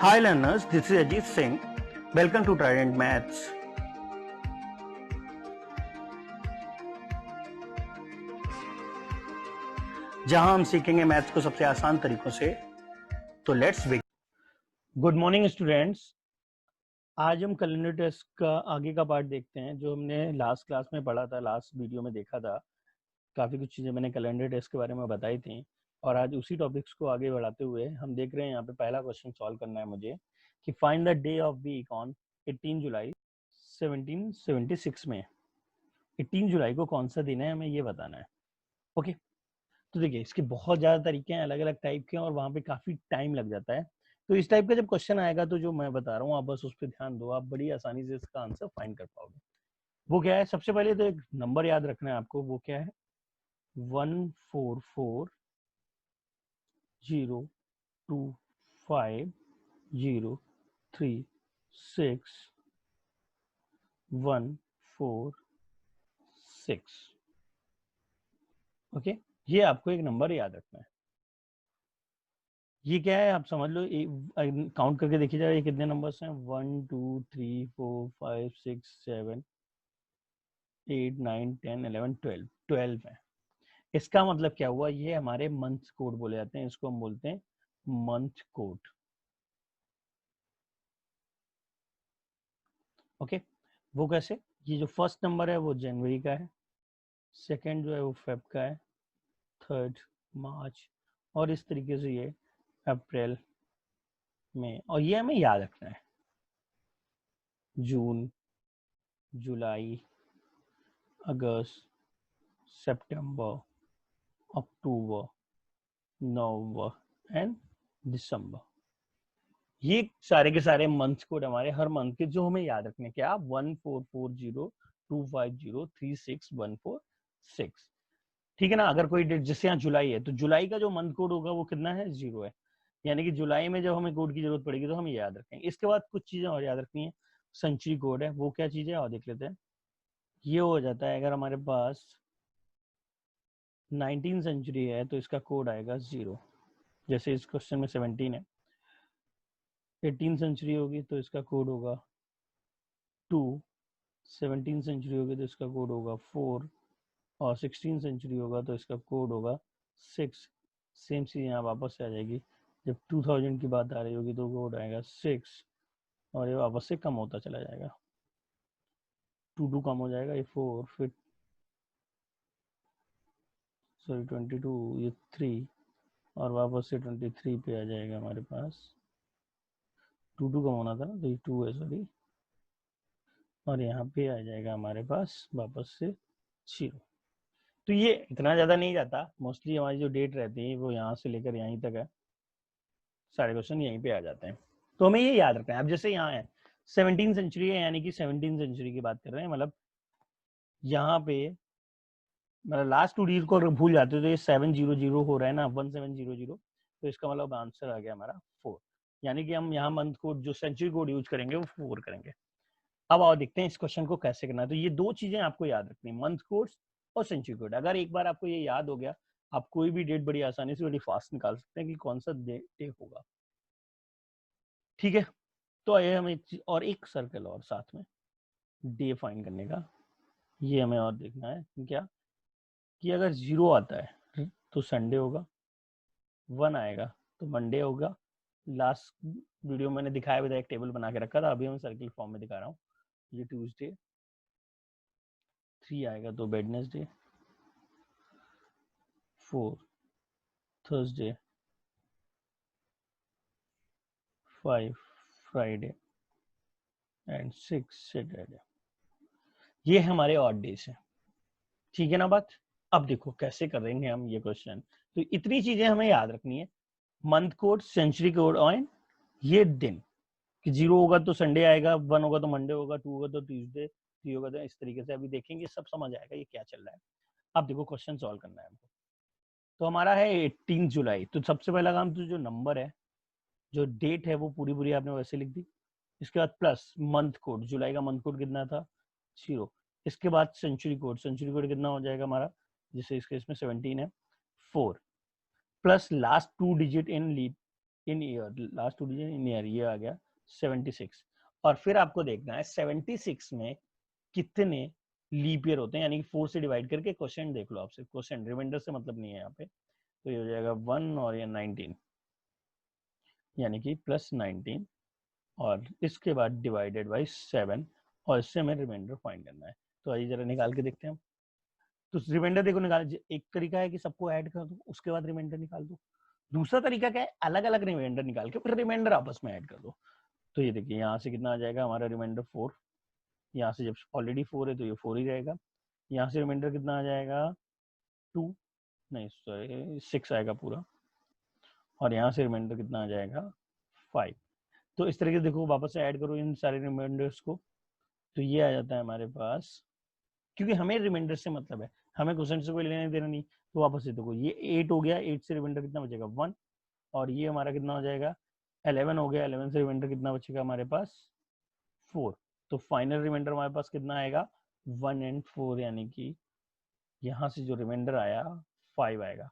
Hi learners, this is Ajit Singh. Welcome to Trident Maths. जहां हम सीखेंगे maths को सबसे आसान तरीकों से। तो let's begin. Good morning students. आज हम कैलेंडर टेस्ट का आगे का पार्ट देखते हैं जो हमने लास्ट क्लास में पढ़ा था, लास्ट वीडियो में देखा था। काफ़ी कुछ चीज़ें मैंने कैलेंडर टेस्ट के बारे में बताई थी और आज उसी टॉपिक्स को आगे बढ़ाते हुए हम देख रहे हैं। यहाँ पे पहला क्वेश्चन सॉल्व करना है मुझे कि find the day of week on 18 July 1776 में। 18 जुलाई को कौन सा दिन है हमें ये बताना है। ओके, तो देखिए इसके बहुत ज़्यादा तरीके हैं, अलग अलग टाइप के हैं और वहाँ पे काफ़ी टाइम लग जाता है। तो इस टाइप का जब क्वेश्चन आएगा तो जो मैं बता रहा हूँ आप बस उस पर ध्यान दो, आप बड़ी आसानी से इसका आंसर फाइंड कर पाओगे। वो क्या है, सबसे पहले तो एक नंबर याद रखना है आपको। वो क्या है, 1442025036 ओके, ये आपको एक नंबर याद रखना है। ये क्या है आप समझ लो, काउंट करके देखिए जाए ये कितने नंबर्स हैं। 1 2 3 4 5 6 7 8 9 10 11 12 12 है। इसका मतलब क्या हुआ, ये हमारे मंथ कोड बोले जाते हैं, इसको हम बोलते हैं मंथ कोड। ओके, वो कैसे, ये जो फर्स्ट नंबर है वो जनवरी का है, सेकंड जो है वो फेब का है, थर्ड मार्च और इस तरीके से ये अप्रैल में। और ये हमें याद रखना है, जून, July, August, September, October, November and दिसंबर। ये सारे के सारे मंथ कोड हमारे हर मंथ के जो हमें याद रखने क्या, 144025025146 ठीक है ना। अगर कोई डेट जैसे यहाँ जुलाई है तो जुलाई का जो मंथ कोड होगा वो कितना है, 0 है। यानी कि जुलाई में जब हमें कोड की जरूरत पड़ेगी तो हम याद रखेंगे। इसके बाद कुछ चीजें और याद रखनी है। सेंचुरी कोड है, वो क्या चीज है और देख लेते हैं। ये हो जाता है अगर हमारे पास 19 सेंचुरी है तो इसका कोड आएगा 0। जैसे इस क्वेश्चन में 17 है, 18 सेंचुरी होगी तो इसका कोड होगा 2, 17 सेंचुरी होगी तो इसका कोड होगा 4 और 16 सेंचुरी होगा तो इसका कोड होगा 6। सेम चीज यहाँ वापस से आ जाएगी, जब 2000 की बात आ रही होगी तो कोड आएगा 6 और ये वापस से कम होता चला जाएगा, 2 कम हो जाएगा, ये 4, फिर सॉरी 22, ये 3 और वापस से 23 पे आ जाएगा हमारे पास। 2 कम होना था ना तो ये 2 है सॉरी, और यहाँ पे आ जाएगा हमारे पास वापस से 0। तो ये इतना ज़्यादा नहीं जाता, मोस्टली हमारी जो डेट रहती है वो यहाँ से लेकर यहीं तक है, सारे क्वेश्चन यहीं पे आ जाते हैं। तो हमें ये याद रखना है। अब जैसे यहाँ है 17 सेंचुरी है, यानी कि 17 सेंचुरी की बात कर रहे हैं, मतलब यहाँ पे मतलब लास्ट 2 डिजिट को अगर भूल जाते हो तो ये 700 हो रहा है ना, 1700, तो इसका मतलब आंसर आ गया हमारा 4। यानी कि हम यहाँ मंथ कोड जो सेंचुरी कोड यूज करेंगे वो 4 करेंगे। अब आओ देखते हैं इस क्वेश्चन को कैसे करना है। तो ये दो चीजें आपको याद रखनी है, मंथ कोड और सेंचुरी कोड। अगर एक बार आपको ये याद हो गया, आप कोई भी डेट बड़ी आसानी से बड़ी फास्ट निकाल सकते हैं कि कौन सा डे होगा। ठीक है, तो आइए हम एक सर्कल और साथ में डे फाइंड करने का, ये हमें और देखना है क्या, कि अगर 0 आता है तो संडे होगा, 1 आएगा तो मंडे होगा। लास्ट वीडियो मैंने दिखाया भी था, एक टेबल बना के रखा था, अभी हम सर्कल फॉर्म में दिखा रहा हूँ। ये ट्यूसडे, 3 आएगा तो Wednesday, 4 Thursday, 5 Friday and 6 Saturday. ये हमारे ऑड डेज हैं, ठीक है ना बात। अब देखो कैसे करेंगे हम ये क्वेश्चन। तो इतनी चीजें हमें याद रखनी है, मंथ कोड, सेंचुरी कोड और ये दिन, कि 0 होगा तो संडे आएगा, 1 होगा तो मंडे होगा, 2 होगा तो ट्यूसडे, 3 होगा तो इस तरीके से। अभी देखेंगे सब समझ आएगा ये क्या चल रहा है। अब देखो क्वेश्चन सॉल्व करना है हमको। तो हमारा है 18 जुलाई, तो सबसे पहला काम तो जो नंबर है, जो डेट है वो पूरी पूरी आपने वैसे लिख दी। इसके बाद प्लस मंथ कोड, जुलाई का मंथ कोड कितना था, 0। इसके बाद सेंचुरी कोड, सेंचुरी कोड कितना हो जाएगा हमारा, जैसे इस केस में 17 है, 4 plus last 2 digit in leap in year, last 2 digit in year, ये आ गया 76। और फिर आपको देखना है 76 में कितने लीप ईयर होते हैं, यानी कि 4 से डिवाइड करके क्वेश्चन देख लो आपसे, क्वेश्चन रिमाइंडर से मतलब नहीं है यहाँ पे। तो ये हो जाएगा 1 और ये 19, यानी कि प्लस 19, और इसके बाद डिवाइडेड बाई 7, और इससे हमें रिमाइंडर फाइंड करना है। तो आइए जरा निकाल के देखते हैं हम। तो रिमाइंडर देखो निकाल, एक तरीका है कि सबको ऐड कर दो उसके बाद रिमाइंडर निकाल दो, दूसरा तरीका क्या है, अलग अलग रिमाइंडर निकाल के फिर रिमाइंडर आपस में ऐड कर दो। तो ये देखिए यहाँ से कितना आ जाएगा हमारा रिमाइंडर 4, यहाँ से जब ऑलरेडी 4 है तो ये 4 ही रहेगा, यहाँ से रिमाइंडर कितना आ जाएगा 2, नहीं सॉरी 6 आएगा पूरा, और यहाँ से रिमाइंडर कितना आ जाएगा 5। तो इस तरीके से देखो वापस से ऐड करो इन सारे रिमाइंडर्स को, तो ये आ जाता है हमारे पास, क्योंकि हमें रिमाइंडर से मतलब है, हमें क्वेश्चन से कोई लेना देना नहीं। तो वापस से देखो ये 8 हो गया, 8 से रिमाइंडर कितना बचेगा 1, और ये हमारा कितना हो जाएगा 11 हो गया, 11 से रिमाइंडर कितना बचेगा हमारे पास 4। तो फाइनल रिमाइंडर हमारे पास कितना आएगा 1 एंड 4, यानी कि यहाँ से जो रिमाइंडर आया 5 आएगा।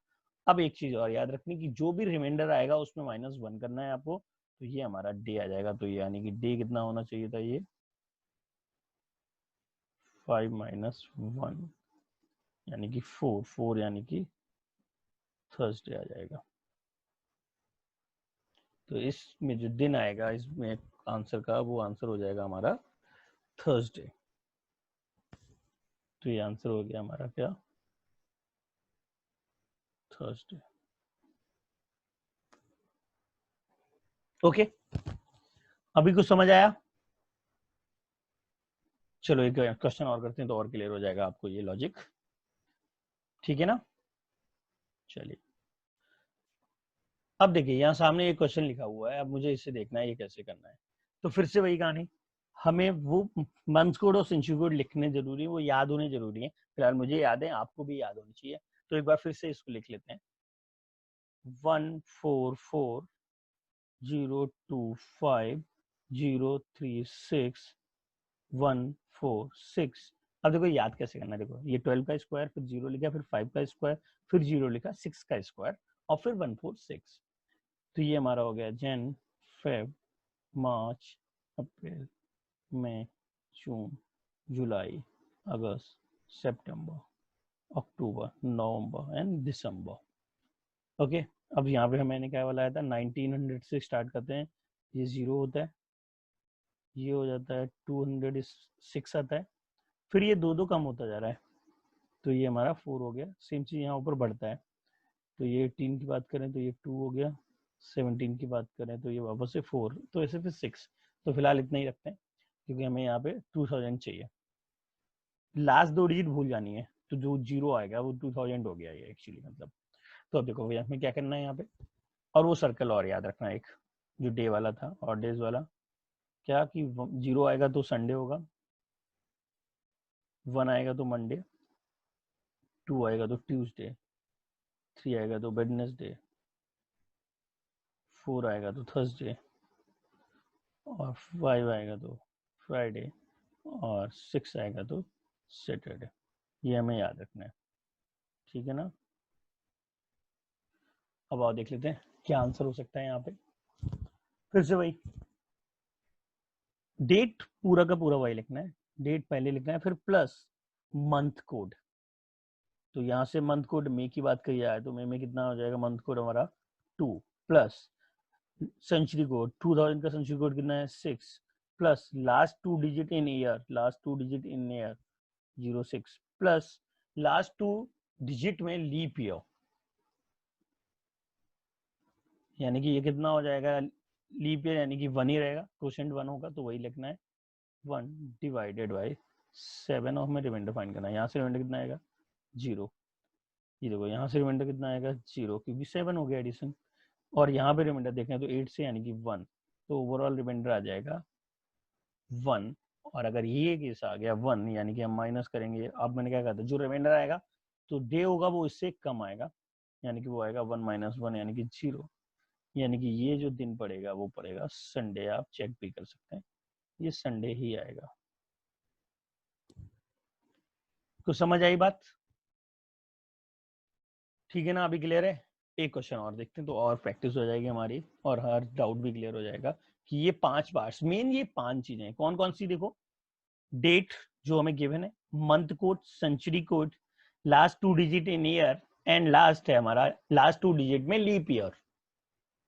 अब एक चीज और याद रखनी कि जो भी रिमाइंडर आएगा उसमें -1 करना है आपको, तो ये हमारा डे आ जाएगा। तो यानी कि डे कितना होना चाहिए था, ये 5 - 1 यानी कि 4 यानी कि थर्सडे आ जाएगा। तो इसमें जो दिन आएगा इसमें आंसर का, वो आंसर हो जाएगा हमारा थर्सडे। तो ये आंसर हो गया हमारा क्या, थर्सडे। ओके, अभी कुछ समझ आया? चलो एक क्वेश्चन और करते हैं तो और क्लियर हो जाएगा आपको ये लॉजिक, ठीक है ना। चलिए अब देखिए यहाँ सामने एक क्वेश्चन लिखा हुआ है, अब मुझे इसे देखना है ये कैसे करना है। तो फिर से वही कहानी, हमें वो मंथ कोड और सेंचुरी कोड लिखने जरूरी है, वो याद होने जरूरी है। फिलहाल मुझे याद है, आपको भी याद होनी चाहिए। तो एक बार फिर से इसको लिख लेते हैं, 144025036 अब देखो याद कैसे करना है। देखो ये 12 का स्क्वायर, फिर 0 लिखा, फिर 5 का स्क्वायर, फिर 0 लिखा, 6 का स्क्वायर, और फिर 146। तो ये हमारा हो गया Jan, Feb, March, April, May, June, July, August, September, October, November and December. Okay, अब यहाँ पे मैंने क्या बोला था, 1900 से स्टार्ट करते हैं, ये 0 होता है, ये हो जाता है 206 आता है, फिर ये दो कम होता जा रहा है, तो ये हमारा 4 हो गया। सेम चीज यहाँ ऊपर बढ़ता है, तो ये 18 की बात करें तो ये 2 हो गया, 17 की बात करें तो ये वापस से 4, तो ऐसे फिर 6। तो फिलहाल इतना ही रखते हैं क्योंकि हमें यहाँ पे 2000 चाहिए, लास्ट 2 डिजिट भूल जानी है, तो जो 0 आएगा वो 2000 हो गया ये एक्चुअली मतलब। तो अब देखो भैया हमें क्या करना है यहाँ पे, और वो सर्कल और याद रखना एक, जो डे वाला था और डेज वाला, क्या कि 0 आएगा तो संडे होगा, 1 आएगा तो मंडे, 2 आएगा तो ट्यूसडे, 3 आएगा तो वेडनेसडे, 4 आएगा तो थर्सडे, और 5 आएगा तो फ्राइडे, और 6 आएगा तो सैटरडे। ये हमें याद रखना है, ठीक है ना। अब आओ देख लेते हैं क्या आंसर हो सकता है यहाँ पे। फिर से वही डेट पूरा का पूरा वही लिखना है, डेट पहले लिखना है, फिर प्लस मंथ कोड। तो यहाँ से मंथ कोड मई की बात करी जाए तो मई में कितना हो जाएगा मंथ कोड हमारा 2, प्लस सेंचुरी कोड 2000 का सेंचुरी कोड कितना है 6, plus last 2 digit in year, last 2 digit in year 06, plus last 2 digit में लीप ईयर, यानी कि ये कितना हो जाएगा लीप ईयर, यानी कि 1 ही रहेगा, क्वोशेंट 1 होगा तो वही लिखना है 1 डिवाइडेड बाई 7, और हमें रिमाइंडर फाइंड करना है। यहाँ से रिमाइंडर कितना आएगा 0, ये देखो यहाँ से रिमाइंडर कितना आएगा 0 क्योंकि 7 हो गया एडिशन, और यहाँ पे रिमाइंडर देखें तो 8 से यानी कि 1, तो ओवरऑल रिमाइंडर आ जाएगा 1। और अगर ये केस आ गया 1 यानी कि हम माइनस करेंगे, अब मैंने क्या कहा था जो रिमाइंडर आएगा तो डे होगा वो इससे कम आएगा, यानी कि वो आएगा 1 - 1 यानी कि 0, यानी कि ये जो दिन पड़ेगा वो पड़ेगा संडे। आप चेक भी कर सकते हैं, ये संडे ही आएगा। तो समझ आई बात, ठीक है ना, अभी क्लियर है। एक क्वेश्चन और देखते हैं तो और प्रैक्टिस हो जाएगी हमारी और हर डाउट भी क्लियर हो जाएगा कि ये 5 पार्ट्स, मेन ये 5 चीजें कौन कौन सी, देखो डेट जो हमें गिवन है, month code, century code, last 2 digit in year, and last है हमारा लास्ट 2 डिजिट में लीप ईयर,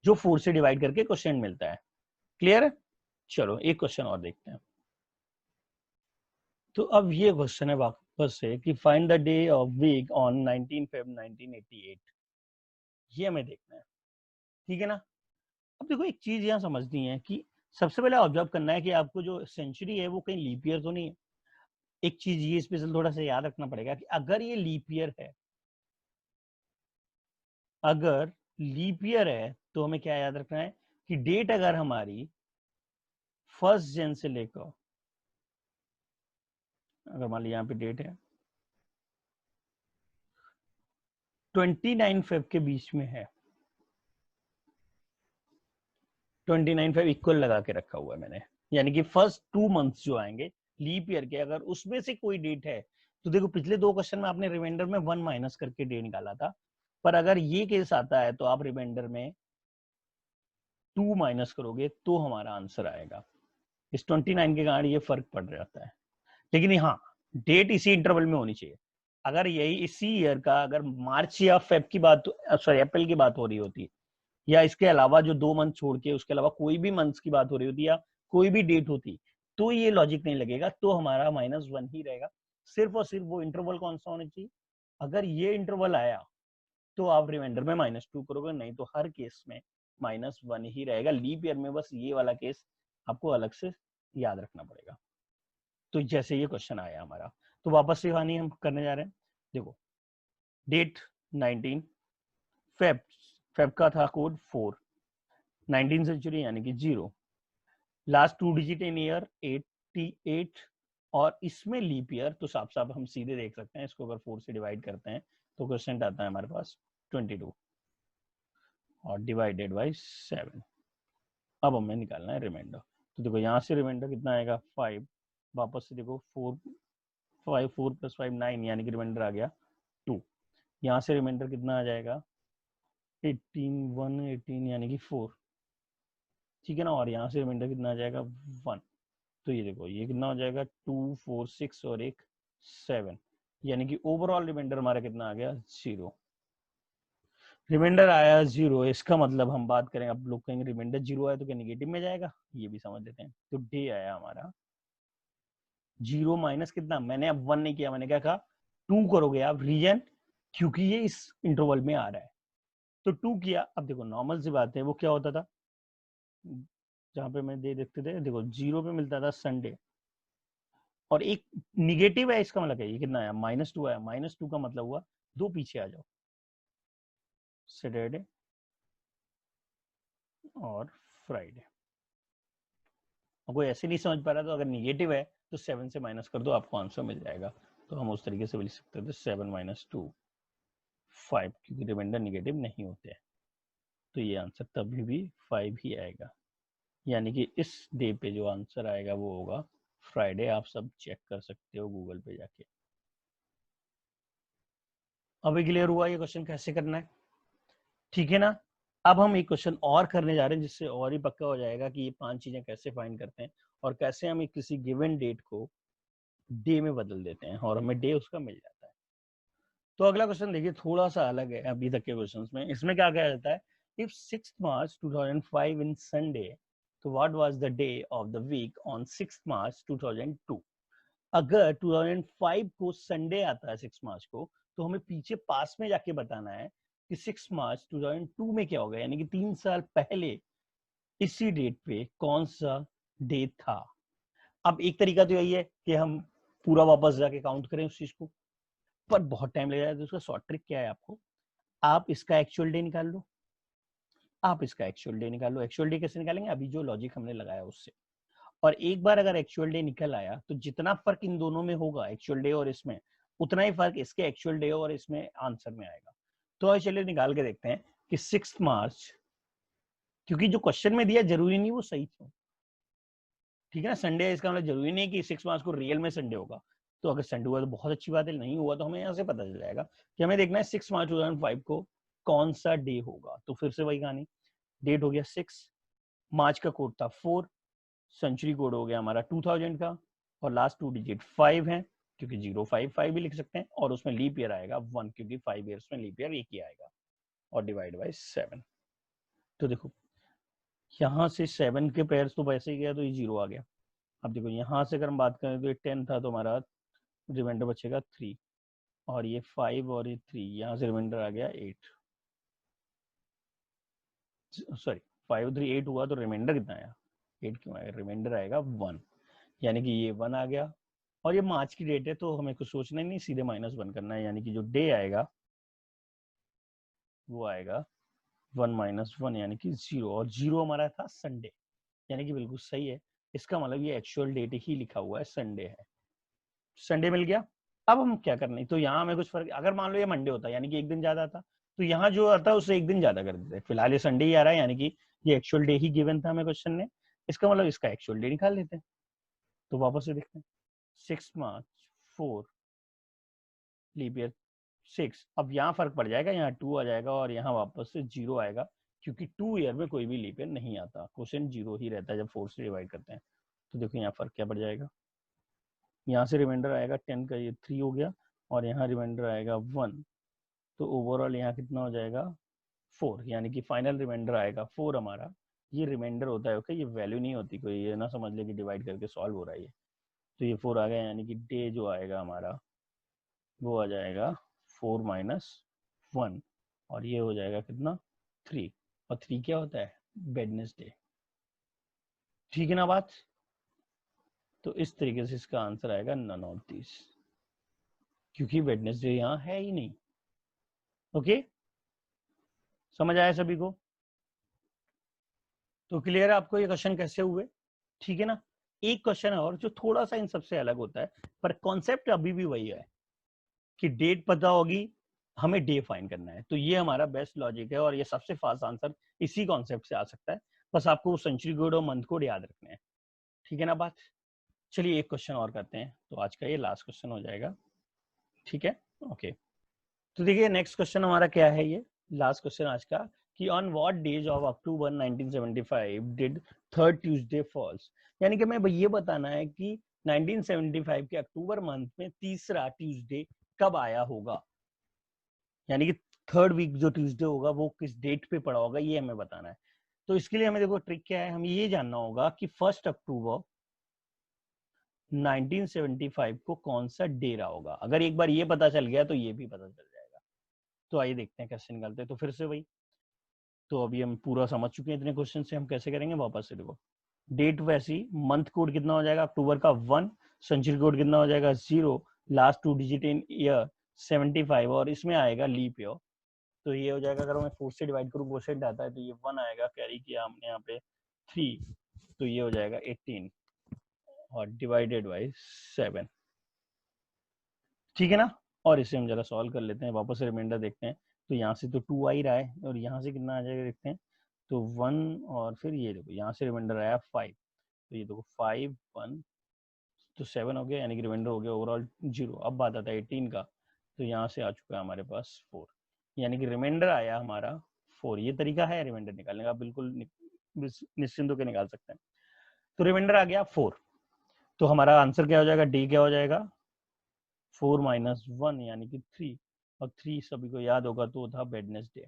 जो 4 से डिवाइड करके क्वेश्चन मिलता है। क्लियर है? चलो एक क्वेश्चन और देखते हैं। तो अब ये क्वेश्चन है वापस से कि find the day of week on 19 Feb 1988, ये हमें देखना है। ठीक है ना? अब देखो एक चीज यहाँ समझनी है कि सबसे पहले ऑब्जर्व करना है कि आपको जो सेंचुरी है वो कहीं लीप ईयर तो नहीं है। एक चीज ये स्पेशल थोड़ा सा याद रखना पड़ेगा कि अगर ये लीप ईयर है, अगर लीप ईयर है तो हमें क्या याद रखना है कि डेट अगर हमारी 1 जन से लेकर, अगर मान ली यहाँ पे डेट है 29 फेब के बीच में है, 29 फेब इक्वल लगा के रखा हुआ है मैंने, यानी कि फर्स्ट 2 मंथ्स जो आएंगे लीप ईयर के, अगर उसमें से कोई डेट है तो देखो पिछले 2 क्वेश्चन में आपने रिमाइंडर में 1 माइनस करके डे निकाला था, पर अगर ये केस आता है तो आप रिमाइंडर में 2 माइनस करोगे तो हमारा आंसर आएगा। इस 29 के कारण ये फर्क पड़ जाता है, लेकिन हाँ डेट इसी इंटरवल में होनी चाहिए। अगर यही इसी ईयर का अगर मार्च या फेब की बात, सॉरी अप्रैल की बात हो रही होती, या इसके अलावा जो 2 मंथ छोड़ के उसके अलावा कोई भी मंथ्स की बात हो रही होती या कोई भी डेट होती, तो ये लॉजिक नहीं लगेगा, तो हमारा -1 ही रहेगा। सिर्फ और सिर्फ वो इंटरवल कौन सा होना चाहिए, अगर ये इंटरवल आया तो आप रिमाइंडर में -2 करोगे, नहीं तो हर केस में -1 ही रहेगा। लीप ईयर में बस ये वाला केस आपको अलग से याद रखना पड़ेगा। तो जैसे ये क्वेश्चन आया हमारा, तो वापस से कहानी हम करने जा रहे हैं। देखो डेट 19 फेब, फेब का था कोड 4, 19 सेंचुरी यानी कि 0, लास्ट 2 डिजिट इन ईयर 88, और इसमें लीप ईयर, तो साफ साफ हम सीधे देख सकते हैं इसको, अगर 4 से डिवाइड करते हैं तो क्वेश्चन आता है हमारे पास 22 और डिवाइडेड बाई 7। अब हमें निकालना है रिमाइंडर, तो देखो यहाँ से रिमाइंडर कितना आएगा 5, वापस से देखो 4 + 5 9, यानी कि रिमाइंडर आ गया 2। यहाँ से रिमाइंडर कितना आ जाएगा 18 यानी कि 4, ठीक है ना, और यहाँ से रिमाइंडर कितना आ जाएगा 1। तो ये देखो ये कितना हो जाएगा 2 4 6 और एक 7, यानी कि ओवरऑल रिमाइंडर हमारा कितना आ गया 0। रिमाइंडर आया 0, इसका मतलब हम बात करें, अब लोग कहेंगे रिमाइंडर 0 आया तो क्या निगेटिव में जाएगा, ये भी समझ लेते हैं। तो डे आया हमारा 0 माइनस कितना, मैंने अब 1 नहीं किया, मैंने क्या कहा 2 करोगे आप, रीजन क्योंकि ये इस इंटरवल में आ रहा है, तो 2 किया। अब देखो नॉर्मल सी बात है, वो क्या होता था जहां पे मैं दे देखते थे, देखो 0 पे मिलता था संडे, और एक निगेटिव है, इसका मतलब ये कितना आया -2 आया, -2 का मतलब हुआ 2 पीछे आ जाओ, सैटरडे और फ्राइडे। कोई ऐसे नहीं समझ पा रहा तो अगर निगेटिव है तो 7 से माइनस कर दो, आपको आंसर मिल जाएगा। तो हम उस तरीके से भी लिख सकते थे 7 - 2 5, क्योंकि रिमाइंडर निगेटिव नहीं होते, तो ये आंसर तभी भी 5 ही आएगा, यानी कि इस डे पे जो आंसर आएगा वो होगा फ्राइडे। आप सब चेक कर सकते हो गूगल पे जाके। अभी क्लियर हुआ ये क्वेश्चन कैसे करना है, ठीक है ना? अब हम एक क्वेश्चन और करने जा रहे हैं जिससे और ही पक्का हो जाएगा कि ये 5 चीजें कैसे फाइंड करते हैं और कैसे हम किसी गिवन डेट को डे में बदल देते हैं और हमें डे उसका मिल जाता है। तो अगला क्वेश्चन देखिए थोड़ा सा अलग है अभी तक के क्वेश्चंस में। इसमें क्या कहा जाता है, इफ 6 मार्च 2005 इन संडे, तो what was the day of the week on 6 March 2002। अगर 2005 को संडे आता है 6 मार्च को, तो हमें पीछे पास में जाके बताना है कि 6 मार्च 2002 में क्या होगा, यानी कि 3 साल पहले इसी डेट पे कौन सा डे था। अब एक तरीका तो यही है कि हम पूरा वापस जाके काउंट करें उस चीज को, पर बहुत टाइम लग जाएगा, तो उसका शॉर्ट ट्रिक क्या है, आपको आप इसका एक्चुअल डे निकाल लो, आप इसका एक्चुअल डे निकाल लो। एक्चुअल डे कैसे निकालेंगे, अभी जो लॉजिक हमने लगाया उससे, और एक बार अगर एक्चुअल डे निकल आया तो जितना फर्क इन दोनों में होगा एक्चुअल डे और इसमें, उतना ही फर्क इसके एक्चुअल डे और इसमें आंसर में आएगा। तो चलिए निकाल के देखते हैं कि 6 मार्च, क्योंकि जो क्वेश्चन में दिया जरूरी नहीं वो सही हो, ठीक है ना, संडे है इसका मतलब जरूरी नहीं कि 6 मार्च को रियल में संडे होगा। तो अगर संडे हुआ तो बहुत अच्छी बात है, नहीं हुआ तो हमें यहाँ से पता चल जाएगा कि हमें देखना है 6 मार्च 2005 को कौन सा डे होगा। तो फिर से वही कहानी, डेट हो गया 6, मार्च का कोड था 4, सेंचुरी कोड हो गया हमारा 2000 का, और लास्ट 2 डिजिट 5 है, क्योंकि 055 भी लिख सकते हैं, और उसमें लीप ईयर आएगा 1, क्योंकि 5 ईयर्स में लीप ईयर एक ही आएगा, और डिवाइड बाय 7। तो देखो यहाँ से 7 के पेयर्स तो वैसे ही गया, तो ये 0 आ गया। अब देखो यहाँ से अगर हम बात करें तो ये 10 था, तो हमारा रिमाइंडर बचेगा 3, और ये 5 और ये 3, यहाँ से रिमाइंडर आ गया 8, सॉरी 5 3 8 हुआ, तो रिमाइंडर कितना आया, 8 क्यों आएगा, रिमाइंडर आएगा 1, यानी कि ये 1 आ गया। और ये मार्च की डेट है, तो हमें कुछ सोचना ही नहीं, सीधे -1 करना है, यानी कि जो डे आएगा वो आएगा 1 - 1, यानी कि 0, और 0 हमारा था संडे, यानी कि बिल्कुल सही है। इसका मतलब ये एक्चुअल डेट ही लिखा हुआ है, संडे है, संडे मिल गया। अब हम क्या करने, तो यहाँ हमें कुछ फर्क, अगर मान लो ये मंडे होता यानी कि एक दिन ज्यादा आता, तो यहाँ जो आता है उससे एक दिन ज्यादा कर देते। फिलहाल ये संडे ही आ रहा है, यानी कि ये एक्चुअल डे ही गिवन था हमें क्वेश्चन ने, इसका मतलब इसका एक्चुअल डे निकाल लेते हैं। तो वापस से देखते हैं, 6 मार्च 4 लीप ईयर 6, अब यहाँ फर्क पड़ जाएगा, यहाँ 2 आ जाएगा, और यहाँ वापस से 0 आएगा, क्योंकि 2 ईयर में कोई भी लीप ईयर नहीं आता, क्वेश्चन 0 ही रहता है जब 4 से डिवाइड करते हैं। तो देखो यहाँ फर्क क्या पड़ जाएगा, यहाँ से रिमाइंडर आएगा 10 का, ये 3 हो गया, और यहाँ रिमाइंडर आएगा 1, तो ओवरऑल यहाँ कितना हो जाएगा 4, यानी कि फाइनल रिमाइंडर आएगा 4 हमारा। ये रिमाइंडर होता है, ओके, ये वैल्यू नहीं होती, कोई ये ना समझ ले कि डिवाइड करके सॉल्व हो रहा है ये। तो ये 4 आ गया, यानी कि डे जो आएगा हमारा वो आ जाएगा 4 - 1, और ये हो जाएगा कितना 3, और 3 क्या होता है, वेडनेसडे। ठीक है ना बात। तो इस तरीके से इसका आंसर आएगा नन ऑफ दिस, क्योंकि वेडनेसडे यहाँ है ही नहीं। ओके, समझ आया सभी को। तो क्लियर है आपको ये क्वेश्चन कैसे हुए, ठीक है ना। एक क्वेश्चन है और जो थोड़ा सा इन सबसे अलग होता है, पर कॉन्सेप्ट अभी भी वही है कि डेट पता होगी, हमें डे फाइंड करना है। तो ये हमारा बेस्ट लॉजिक है, और ये सबसे फास्ट आंसर इसी कॉन्सेप्ट से आ सकता है। बस आपको सेंचुरी कोड और मंथ कोड याद रखने हैं, ठीक है ना बात। चलिए एक क्वेश्चन और करते हैं, तो आज का ये लास्ट क्वेश्चन हो जाएगा, ठीक है। ओके, तो देखिए नेक्स्ट क्वेश्चन हमारा क्या है, ये लास्ट क्वेश्चन आज का, कि on what days of October 1975 did third Tuesday falls. यानी कि मैं ये बताना है कि 1975 के अक्टूबर मंथ में तीसरा ट्यूसडे कब आया होगा, यानी कि थर्ड वीक जो ट्यूसडे होगा वो किस डेट पे पड़ा होगा, ये हमें बताना है। तो इसके लिए हमें देखो ट्रिक क्या है, हमें ये जानना होगा कि 1 अक्टूबर 1975 को कौन सा डे रहा होगा। अगर एक बार ये पता चल गया तो ये भी पता चल जाएगा। तो आइए देखते हैं कैसे निकालते हैं। तो फिर से वही, तो अभी हम पूरा समझ चुके हैं, इतने क्वेश्चन से हम कैसे करेंगे। वापस से देखो, डेट वैसी, मंथ कोड कितना हो जाएगा अक्टूबर का 1, सेंचुरी कोड कितना हो जाएगा 0, लास्ट 2 डिजिट इन ईयर 75, और इसमें आएगा लीप ईयर। तो ये हो जाएगा, अगर मैं 4 से डिवाइड करूँ क्वोशेंट आता है, तो ये 1 आएगा, कैरी किया हमने यहाँ पे 3, तो ये हो जाएगा 18, और डिवाइडेड बाई 7, ठीक है ना। और इसे हम जरा सॉल्व कर लेते हैं, वापस से रिमाइंडर देखते हैं। तो यहाँ से तो 2 आ ही रहा है, और यहाँ से कितना आ जाएगा देखते हैं। तो 1, और फिर ये देखो यहाँ से रिमाइंडर आया 5, तो ये देखो 5 1, तो 7 हो गया, यानी कि रिमाइंडर हो गया ओवरऑल 0। अब बात आता है 18 का, तो यहाँ से आ चुका है हमारे पास 4, यानी कि रिमाइंडर आया हमारा 4। ये तरीका है रिमाइंडर निकालने का, बिल्कुल निश्चिंत होकर निकाल सकते हैं। तो रिमाइंडर आ गया 4, तो हमारा आंसर क्या हो जाएगा, डी क्या हो जाएगा 4 - 1, यानी कि 3, और 3 सभी को याद होगा तो था वेडनेसडे,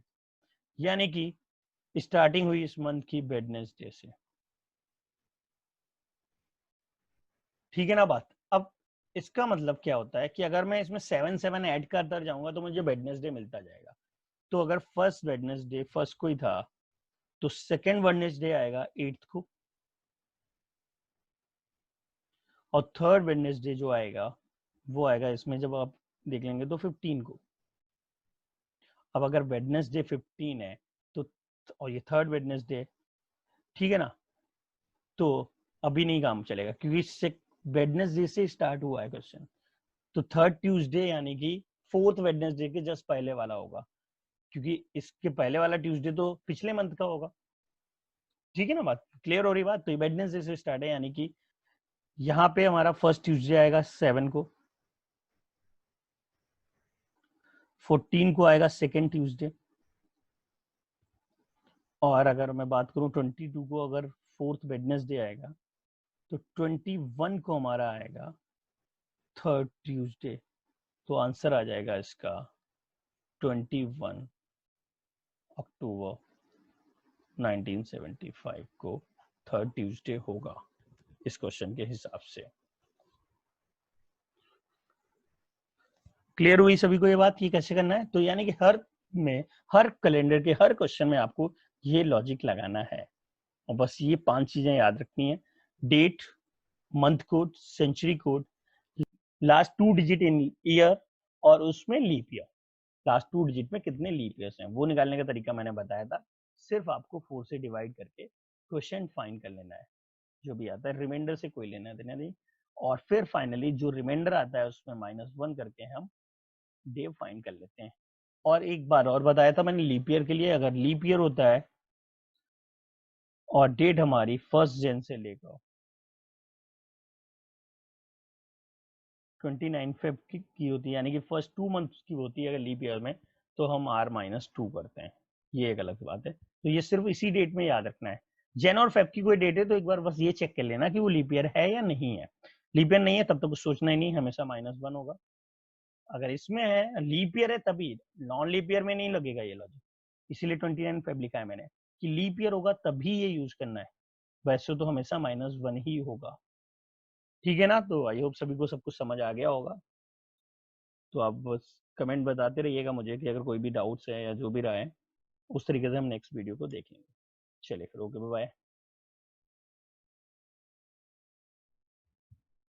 यानी कि स्टार्टिंग हुई इस मंथ की वेडनेसडे से, ठीक है ना बात। अब इसका मतलब क्या होता है कि अगर मैं इसमें 7 7 ऐड करता जाऊंगा तो मुझे वेडनेसडे मिलता जाएगा। तो अगर फर्स्ट वेडनेसडे फर्स्ट को ही था, तो सेकेंड वेडनेसडे आएगा 8th को, और थर्ड वेडनेसडे जो आएगा वो आएगा इसमें, जब आप देख लेंगे तो 15 को। अब अगर वेडनेसडे 15 है तो, और ये थर्ड वेडनेसडे, ठीक है ना, तो अभी नहीं काम चलेगा, क्योंकि वेडनेसडे से स्टार्ट हुआ है क्वेश्चन। तो थर्ड ट्यूसडे यानी कि फोर्थ वेडनेसडे के जस्ट पहले वाला होगा, क्योंकि इसके पहले वाला ट्यूसडे तो पिछले मंथ का होगा, ठीक है ना बात, क्लियर हो रही बात। तो वेडनेसडे से स्टार्ट है, यानी कि यहाँ पे हमारा फर्स्ट ट्यूसडे आएगा 7 को, 14 को आएगा सेकेंड ट्यूसडे, और अगर मैं बात करूं 22 को, अगर 4th वेडनेसडे आएगा तो 21 को हमारा आएगा 3rd ट्यूसडे। तो आंसर आ जाएगा इसका 21 अक्टूबर 1975 को 3rd ट्यूसडे होगा इस क्वेश्चन के हिसाब से। क्लियर हुई सभी को ये बात, ये कैसे करना है? तो यानी कि हर कैलेंडर के हर क्वेश्चन में आपको ये लॉजिक लगाना है, और बस ये 5 चीजें याद रखनी है: date, month code, century code, last 2 digit in year, और उसमें लीप ईयर। लास्ट 2 डिजिट में कितने लीप ईयर्स हैं वो निकालने का तरीका मैंने बताया था। सिर्फ आपको 4 से डिवाइड करके क्वेश्चन फाइंड कर लेना है, जो भी आता है रिमाइंडर से कोई लेना देना नहीं। और फिर फाइनली जो रिमाइंडर आता है उसमें -1 करके हम डे फाइंड कर लेते हैं। और एक बार और बताया था मैंने लीप ईयर के लिए, अगर लीप ईयर होता है और डेट हमारी 1 जन से लेकर 29 फेब की होती है, यानी कि फर्स्ट 2 मंथ की होती है अगर लीप ईयर में, तो हम R-2 करते हैं। ये एक अलग बात है। तो ये सिर्फ इसी डेट में याद रखना है। जन और फेब की कोई डेट है तो एक बार बस ये चेक कर लेना कि वो लीप ईयर है या नहीं है। लीप ईयर नहीं है तब तो कुछ सोचना ही नहीं, हमेशा -1 होगा। अगर इसमें है लीप ईयर है तभी, नॉन लीप ईयर में नहीं लगेगा ये लॉजिक। इसीलिए 29 फेब लिखा है मैंने कि लीप ईयर होगा तभी ये यूज करना है, वैसे तो हमेशा -1 ही होगा। ठीक है ना? तो आई होप सभी को सब कुछ समझ आ गया होगा। तो आप बस कमेंट बताते रहिएगा मुझे कि अगर कोई भी डाउट्स है या जो भी रहा है, उस तरीके से हम नेक्स्ट वीडियो को देखेंगे। चलिए फिर, ओके, बाय।